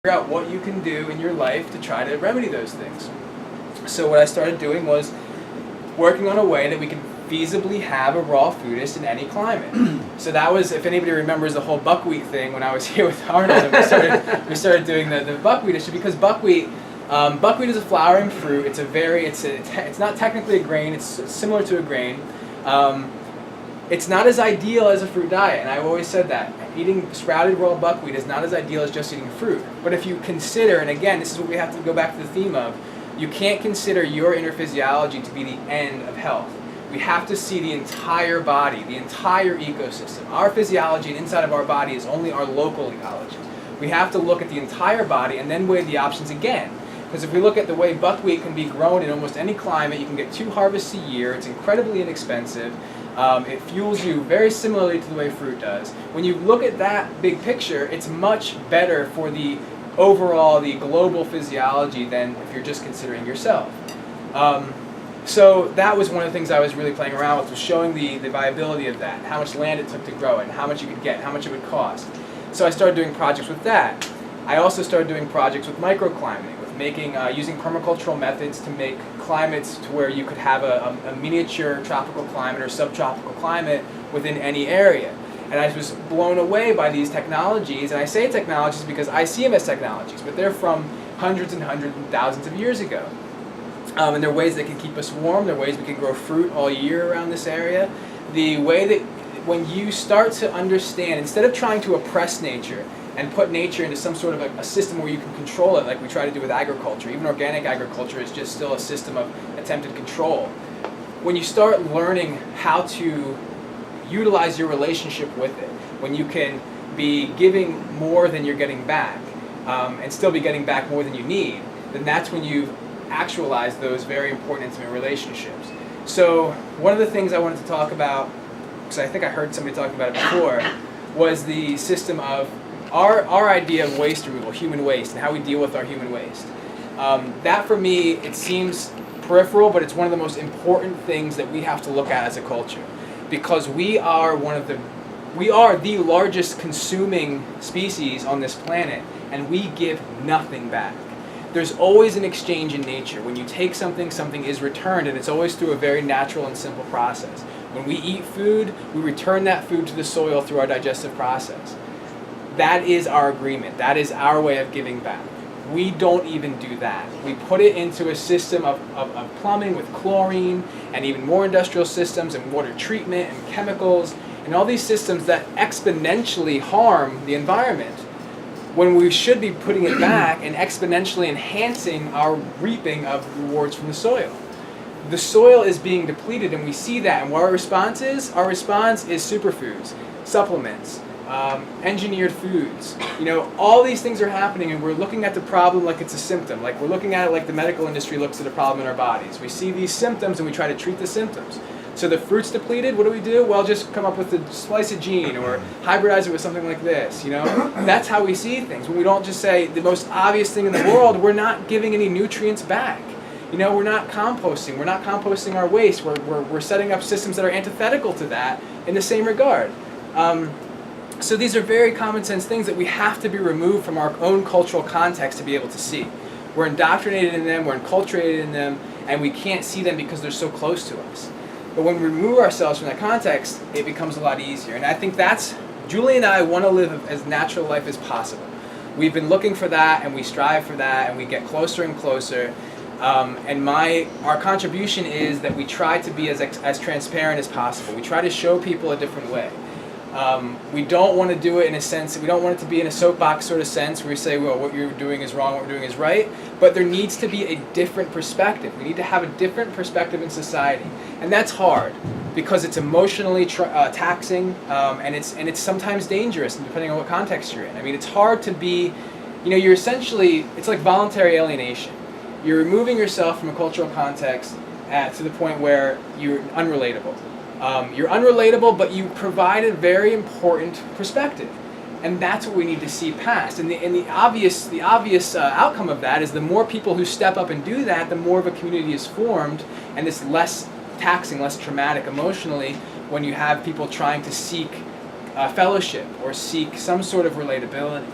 figure out what you can do in your life to try to remedy those things. So what I started doing was working on a way that we can feasibly have a raw foodist in any climate. So that was, if anybody remembers the whole buckwheat thing when I was here with Arnold, and we started doing the buckwheat issue, because buckwheat is a flowering fruit. It's not technically a grain. It's similar to a grain. It's not as ideal as a fruit diet, and I've always said that. Eating sprouted raw buckwheat is not as ideal as just eating fruit. But if you consider, and again, this is what we have to go back to the theme of, you can't consider your inner physiology to be the end of health. We have to see the entire body, the entire ecosystem. Our physiology and inside of our body is only our local ecology. We have to look at the entire body and then weigh the options again. Because if we look at the way buckwheat can be grown in almost any climate, you can get 2 harvests a year, it's incredibly inexpensive. It fuels you very similarly to the way fruit does. When you look at that big picture, it's much better for the global physiology than if you're just considering yourself. So that was one of the things I was really playing around with, was showing the viability of that, how much land it took to grow it, and how much you could get, how much it would cost. So I started doing projects with that. I also started doing projects with microclimating, with using permacultural methods to make climates to where you could have a miniature tropical climate or subtropical climate within any area. And I was blown away by these technologies, and I say technologies because I see them as technologies, but they're from hundreds and hundreds and thousands of years ago. And they're ways that can keep us warm, they're ways we can grow fruit all year around this area. The way that when you start to understand, instead of trying to oppress nature and put nature into some sort of a system where you can control it, like we try to do with agriculture. Even organic agriculture is just still a system of attempted control. When you start learning how to utilize your relationship with it, when you can be giving more than you're getting back, and still be getting back more than you need, then that's when you actualize those very important intimate relationships. So one of the things I wanted to talk about, because I think I heard somebody talking about it before, was the system of our idea of waste removal, human waste, and how we deal with our human waste. That for me, it seems peripheral, but it's one of the most important things that we have to look at as a culture, because we are the largest consuming species on this planet, and we give nothing back. There's always an exchange in nature. When you take something, something is returned, and it's always through a very natural and simple process. When we eat food, we return that food to the soil through our digestive process. That is our agreement. That is our way of giving back. We don't even do that. We put it into a system of plumbing with chlorine and even more industrial systems and water treatment and chemicals and all these systems that exponentially harm the environment, when we should be putting it back and exponentially enhancing our reaping of rewards from the soil. The soil is being depleted, and we see that, and what our response is? Our response is superfoods, supplements, engineered foods. All these things are happening, and we're looking at the problem like it's a symptom. Like we're looking at it like the medical industry looks at a problem in our bodies. We see these symptoms and we try to treat the symptoms. So the fruit's depleted, what do? Well, just come up with a slice of gene or hybridize it with something like this, That's how we see things. When we don't just say the most obvious thing in the world, we're not giving any nutrients back. We're not composting. We're not composting our waste. We're setting up systems that are antithetical to that in the same regard. So these are very common sense things that we have to be removed from our own cultural context to be able to see. We're indoctrinated in them, we're enculturated in them, and we can't see them because they're so close to us. But when we remove ourselves from that context, it becomes a lot easier. And I think Julie and I want to live as natural life as possible. We've been looking for that, and we strive for that, and we get closer and closer. And our contribution is that we try to be as transparent as possible. We try to show people a different way. We don't want to do it in a sense, we don't want it to be in a soapbox sort of sense where we say, well, what you're doing is wrong, what we're doing is right, but there needs to be a different perspective. We need to have a different perspective in society. And that's hard because it's emotionally taxing, and it's sometimes dangerous depending on what context you're in. I mean, it's hard to be, you're essentially, it's like voluntary alienation. You're removing yourself from a cultural context to the point where you're unrelatable. You're unrelatable, but you provide a very important perspective, and that's what we need to see past. And the obvious outcome of that is the more people who step up and do that, the more of a community is formed, and it's less taxing, less traumatic emotionally when you have people trying to seek fellowship or seek some sort of relatability.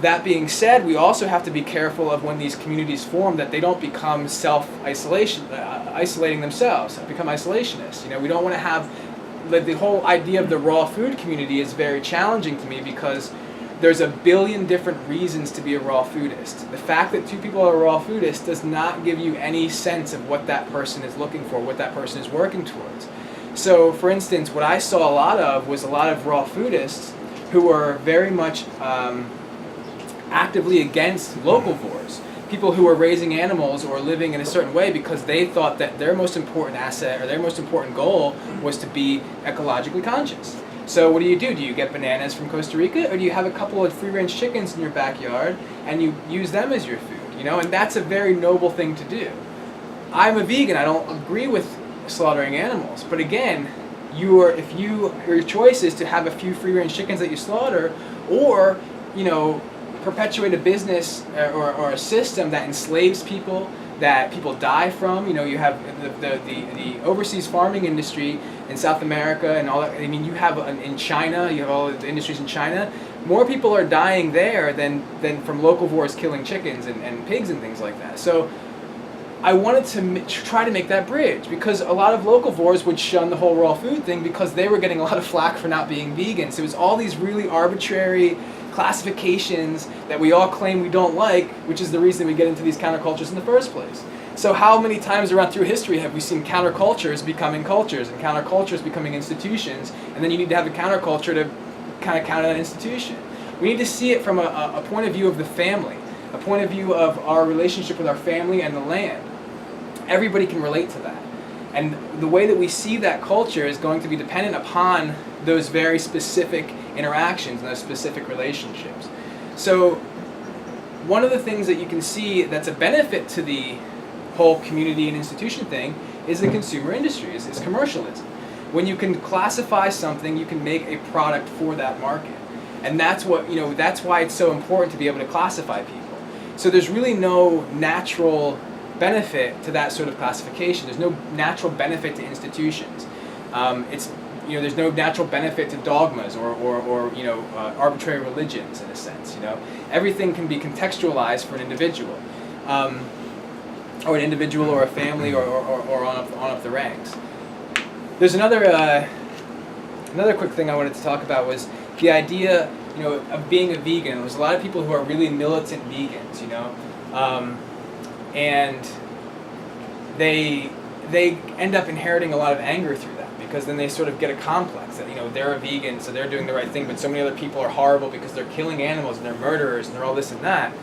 That being said, we also have to be careful of when these communities form that they don't become isolating themselves, become isolationists. You know, we don't want to have the whole idea of the raw food community is very challenging to me because there's a billion different reasons to be a raw foodist. The fact that two people are raw foodists does not give you any sense of what that person is looking for, what that person is working towards. So, for instance, what I saw a lot of was a lot of raw foodists who were very much actively against localvores. People who were raising animals or living in a certain way because they thought that their most important asset or their most important goal was to be ecologically conscious. So what do? Do you get bananas from Costa Rica, or do you have a couple of free-range chickens in your backyard and you use them as your food? You know, and that's a very noble thing to do. I'm a vegan. I don't agree with slaughtering animals, but again, your choice is to have a few free-range chickens that you slaughter, or perpetuate a business or a system that enslaves people, that people die from. You know, you have the overseas farming industry in South America and all that. I mean, you have in China, you have all the industries in China. More people are dying there than from localvores killing chickens and pigs and things like that. So I wanted to try to make that bridge, because a lot of localvores would shun the whole raw food thing because they were getting a lot of flack for not being vegan. So it was all these really arbitrary classifications that we all claim we don't like, which is the reason we get into these countercultures in the first place. So how many times around through history have we seen countercultures becoming cultures and countercultures becoming institutions, and then you need to have a counterculture to kind of counter that institution. We need to see it from a point of view of the family, a point of view of our relationship with our family and the land. Everybody can relate to that. And the way that we see that culture is going to be dependent upon those very specific interactions and those specific relationships. So one of the things that you can see that's a benefit to the whole community and institution thing is the consumer industry, is commercialism. When you can classify something, you can make a product for that market. And that's why it's so important to be able to classify people. So there's really no natural benefit to that sort of classification. There's no natural benefit to institutions. There's no natural benefit to dogmas or arbitrary religions in a sense. Everything can be contextualized for an individual, or a family, or on up the ranks. There's another quick thing I wanted to talk about was the idea of being a vegan. There's a lot of people who are really militant vegans, and they end up inheriting a lot of anger through that, because then they sort of get a complex that they're a vegan, so they're doing the right thing, but so many other people are horrible because they're killing animals and they're murderers and they're all this and that.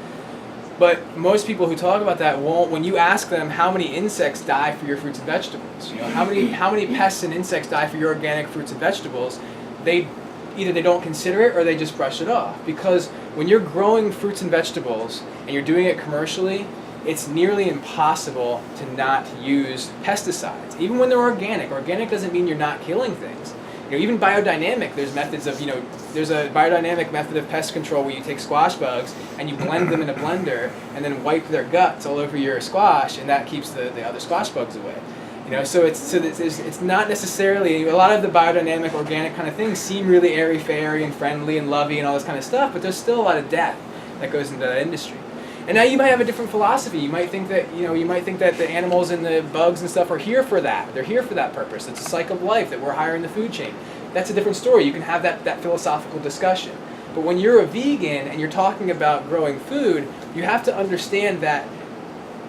But most people who talk about that won't. When you ask them how many insects die for your fruits and vegetables, how many pests and insects die for your organic fruits and vegetables, either they don't consider it or they just brush it off. Because when you're growing fruits and vegetables and you're doing it commercially, it's nearly impossible to not use pesticides, even when they're organic. Organic doesn't mean you're not killing things. Even biodynamic, there's methods of, there's a biodynamic method of pest control where you take squash bugs and you blend them in a blender and then wipe their guts all over your squash, and that keeps the other squash bugs away. So it's not necessarily, a lot of the biodynamic organic kind of things seem really airy-fairy and friendly and lovey and all this kind of stuff, but there's still a lot of death that goes into that industry. And now you might have a different philosophy. You might think that the animals and the bugs and stuff are here for that. They're here for that purpose. It's a cycle of life that we're higher in the food chain. That's a different story. You can have that philosophical discussion. But when you're a vegan and you're talking about growing food, you have to understand that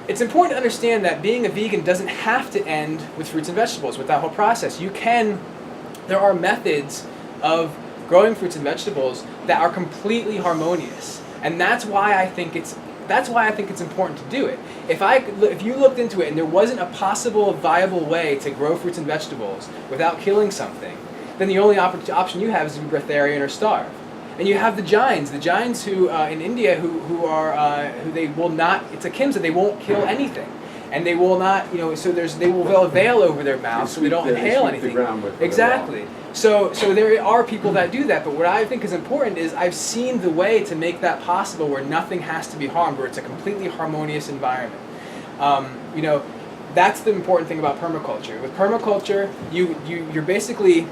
it's important to understand that being a vegan doesn't have to end with fruits and vegetables, with that whole process. There are methods of growing fruits and vegetables that are completely harmonious. And that's why I think it's important to do it. If you looked into it and there wasn't a possible viable way to grow fruits and vegetables without killing something, then the only option you have is to be breatharian or starve. And you have the Jains who in India who they will not. It's a kimsa. They won't kill anything, and they will not. So they will wear a veil over their mouth so they don't inhale anything. Exactly. So there are people that do that, but what I think is important is I've seen the way to make that possible, where nothing has to be harmed, where it's a completely harmonious environment. That's the important thing about permaculture. With permaculture, you're basically,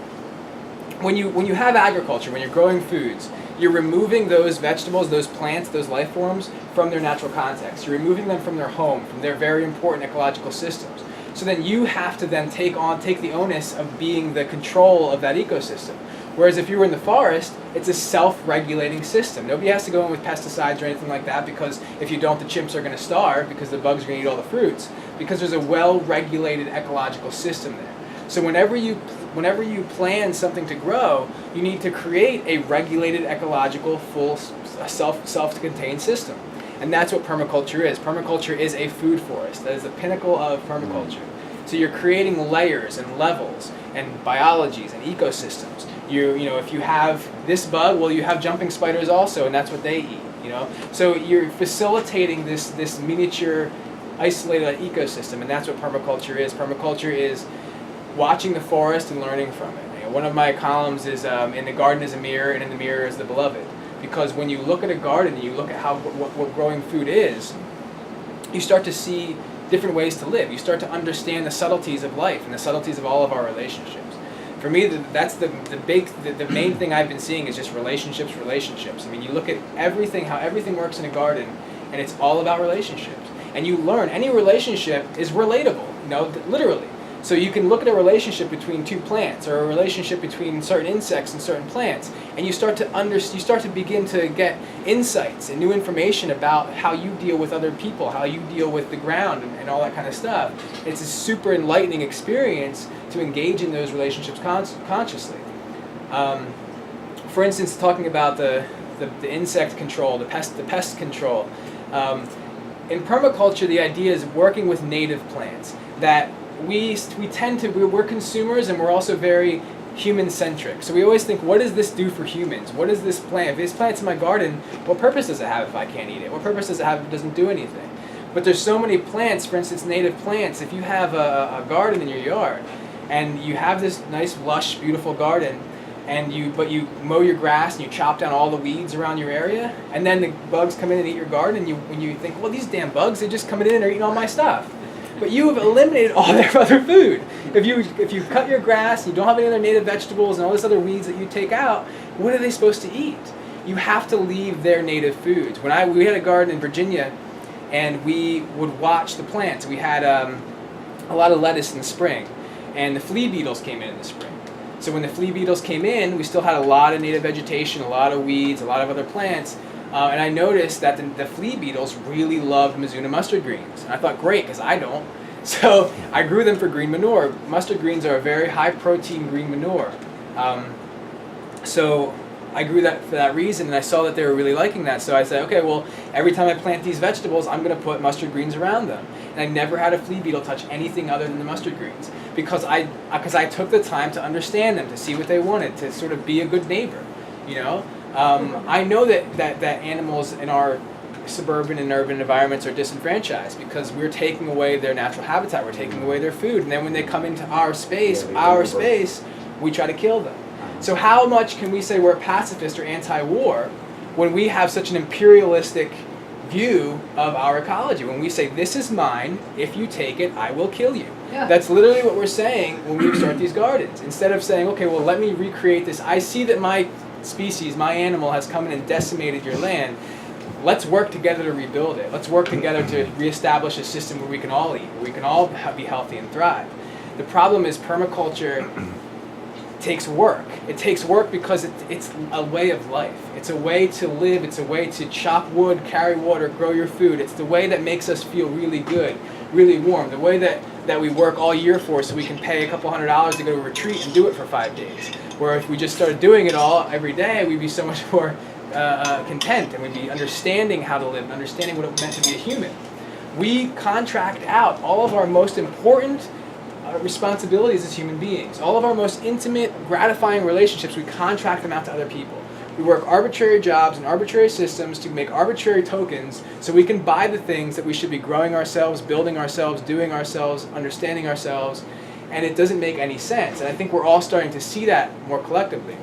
when you have agriculture, when you're growing foods, you're removing those vegetables, those plants, those life forms from their natural context. You're removing them from their home, from their very important ecological systems. So then you have to then take the onus of being the control of that ecosystem. Whereas if you were in the forest, it's a self-regulating system. Nobody has to go in with pesticides or anything like that, because if you don't, the chimps are going to starve because the bugs are going to eat all the fruits, because there's a well-regulated ecological system there. So whenever you plan something to grow, you need to create a regulated ecological, full, self-contained system. And that's what permaculture is. Permaculture is a food forest. That is the pinnacle of permaculture. So you're creating layers and levels and biologies and ecosystems. You know, if you have this bug, well, you have jumping spiders also, and that's what they eat. You know, so you're facilitating this miniature, isolated ecosystem, and that's what permaculture is. Permaculture is watching the forest and learning from it. You know, one of my columns is in the garden is a mirror, and in the mirror is the beloved. Because when you look at a garden and you look at what growing food is, you start to see different ways to live. You start to understand the subtleties of life and the subtleties of all of our relationships. For me, that's the main thing I've been seeing is just relationships. I mean, you look at everything, how everything works in a garden, and it's all about relationships. And you learn any relationship is relatable, you know, literally. So you can look at a relationship between two plants, or a relationship between certain insects and certain plants, and you start to begin to get insights and new information about how you deal with other people, how you deal with the ground, and all that kind of stuff. It's a super enlightening experience to engage in those relationships consciously. For instance, talking about the insect control, the pest control. In permaculture, the idea is working with native plants. That we're consumers, and we're also very human-centric. So we always think, what does this do for humans? What does this plant? If this plant's in my garden, what purpose does it have if I can't eat it? What purpose does it have if it doesn't do anything? But there's so many plants, for instance, native plants. If you have a garden in your yard, and you have this nice, lush, beautiful garden, but you mow your grass and you chop down all the weeds around your area, and then the bugs come in and eat your garden, and when you think, well, these damn bugs, they're just coming in and are eating all my stuff. But you have eliminated all their other food. If you cut your grass, you don't have any other native vegetables and all this other weeds that you take out, what are they supposed to eat? You have to leave their native foods. We had a garden in Virginia, and we would watch the plants. We had a lot of lettuce in the spring, and the flea beetles came in the spring. So when the flea beetles came in, we still had a lot of native vegetation, a lot of weeds, a lot of other plants. And I noticed that the flea beetles really loved Mizuna mustard greens. And I thought, great, because I don't. So I grew them for green manure. Mustard greens are a very high protein green manure. So I grew that for that reason, and I saw that they were really liking that. So I said, okay, well, every time I plant these vegetables, I'm going to put mustard greens around them. And I never had a flea beetle touch anything other than the mustard greens, because I took the time to understand them, to see what they wanted, to sort of be a good neighbor, you know. I know that animals in our suburban and urban environments are disenfranchised because we're taking away their natural habitat, we're taking away their food, and then when they come into our space, we try to kill them. So how much can we say we're pacifist or anti-war when we have such an imperialistic view of our ecology? When we say, this is mine, if you take it, I will kill you. Yeah. That's literally what we're saying when we start these gardens. Instead of saying, okay, well, let me recreate this. I see that my species, my animal has come in and decimated your land. Let's work together to rebuild it. Let's work together to reestablish a system where we can all eat, where we can all be healthy and thrive. The problem is permaculture takes work. It takes work because it's a way of life. It's a way to live. It's a way to chop wood, carry water, grow your food. It's the way that makes us feel really good, really warm. The way that we work all year for, so we can pay a couple $100s to go to a retreat and do it for 5 days. Where if we just started doing it all every day, we'd be so much more content, and we'd be understanding how to live, and understanding what it meant to be a human. We contract out all of our most important responsibilities as human beings. All of our most intimate, gratifying relationships, we contract them out to other people. We work arbitrary jobs and arbitrary systems to make arbitrary tokens so we can buy the things that we should be growing ourselves, building ourselves, doing ourselves, understanding ourselves, and it doesn't make any sense. And I think we're all starting to see that more collectively.